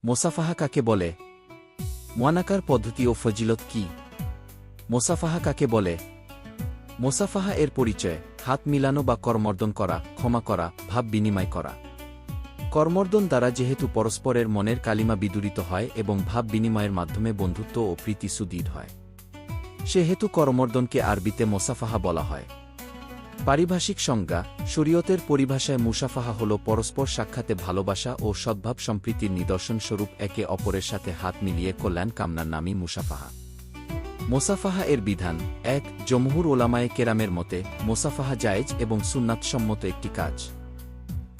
মোসাফাহা কাকে বলে? মুয়ানাকার পদ্ধতি ও ফজিলত কি? মোসাফাহা কাকে বলে? মোসাফাহা এর পরিচয় হাত মিলানো বা করমর্দন করা, ক্ষমা করা, ভাব বিনিময় করা। করমর্দন দ্বারা যেহেতু পরস্পরের মনের কালিমা বিদূরিত হয় এবং ভাব বিনিময়ের মাধ্যমে বন্ধুত্ব ও প্রীতি সুদৃঢ় হয়, সেহেতু করমর্দনকে আরবিতে মোসাফাহা বলা হয়। পারিভাষিক সংজ্ঞা: শরীয়তের পরিভাষায় মুসাফাহা হল পরস্পর সাক্ষাতে ভালোবাসা ও সদ্ভাব সম্প্রীতির নিদর্শনস্বরূপ একে অপরের সাথে হাত মিলিয়ে কল্যাণ কামনার নামই মুসাফাহা। মোসাফাহা এর বিধান: ১. জমহুর ওলামায়ে কেরামের মতে মোসাফাহা জায়েজ এবং সুন্নাতসম্মত একটি কাজ,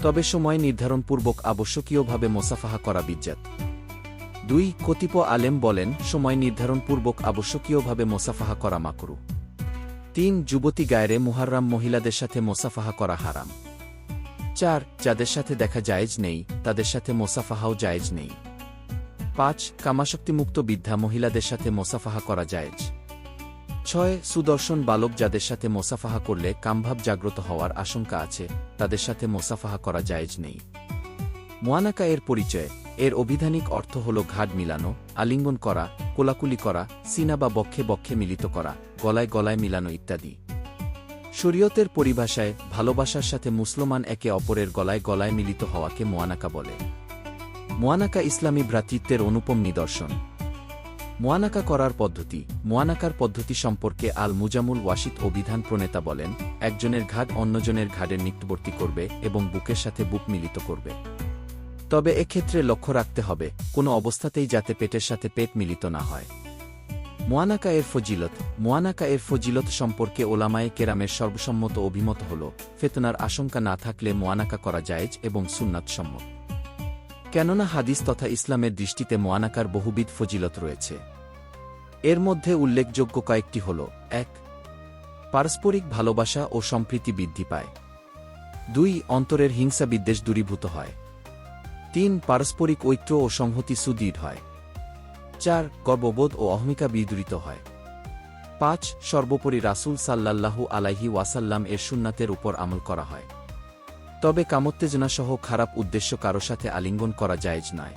তবে সময় নির্ধারণপূর্বক আবশ্যকীয়ভাবে মোসাফাহা করা বিদআত। ২. কতিপয় আলেম বলেন সময় নির্ধারণপূর্বক আবশ্যকীয়ভাবে মোসাফাহা করা মাকরুহ। ৩. যুবতী গায়রে মুহাররাম মহিলাদের সাথে মোসাফাহা করা হারাম। ৪. যাদের সাথে দেখা জায়েজ নেই তাদের সাথে মোসাফাহাও জায়েজ নেই। ৫. কামাশক্তিমুক্ত বৃদ্ধা মহিলাদের সাথে মোসাফাহা করা জায়েজ। ৬. সুদর্শন বালক যাদের সাথে মোসাফাহা করলে কামভাব জাগ্রত হওয়ার আশঙ্কা আছে তাদের সাথে মোসাফাহা করা জায়েজ নেই। মুয়ানাকা এর পরিচয়: এর অভিধানিক অর্থ হল ঘাড় মিলানো, আলিঙ্গন করা, কোলাকুলি করা, সিনা বা বক্ষে বক্ষে মিলিত করা, গলায় গলায় মিলানো ইত্যাদি। শরীয়তের পরিভাষায় ভালোবাসার সাথে মুসলমান একে অপরের গলায় গলায় মিলিত হওয়াকে মুয়ানাকা বলে। মুয়ানাকা ইসলামী ভ্রাতৃত্বের অনুপম নিদর্শন। মুয়ানাকা করার পদ্ধতি: মুয়ানাকার পদ্ধতি সম্পর্কে আল মুজামুল ওয়াশিত অভিধান প্রণেতা বলেন, একজনের ঘাড় অন্যজনের ঘাড়ের নিকটবর্তী করবে এবং বুকের সাথে বুক মিলিত করবে। তবে এক্ষেত্রে লক্ষ্য রাখতে হবে কোনো অবস্থাতেই যাতে পেটের সাথে পেট মিলিত না হয়। মুয়ানাকা এর ফজিলত: মুয়ানাকা এর ফজিলত সম্পর্কে ওলামায়ে কেরামের সর্বসম্মত অভিমত হল, ফিতনার আশঙ্কা না থাকলে মুয়ানাকা করা জায়েজ এবং সুন্নাতসম্মত। কেননা হাদিস তথা ইসলামের দৃষ্টিতে মুয়ানাকার বহুবিধ ফজিলত রয়েছে। এর মধ্যে উল্লেখযোগ্য কয়েকটি হল: ১. পারস্পরিক ভালোবাসা ও সম্প্রীতি বৃদ্ধি পায়। ২. অন্তরের হিংসা বিদ্বেষ দূরীভূত হয়। ৩. পারস্পরিক ঐক্য ও সংহতি সুদৃঢ় হয়। ৪. গর্ববোধ ও অহমিকা বিদূরিত হয়। ৫. সর্বোপরি রাসূল সাল্লাল্লাহু আলাইহি ওয়াসাল্লাম এর সুন্নাতের উপর আমল করা হয়। তবে কামোত্তেজনাসহ খারাপ উদ্দেশ্য কারো সাথে আলিঙ্গন করা জায়েজ নয়।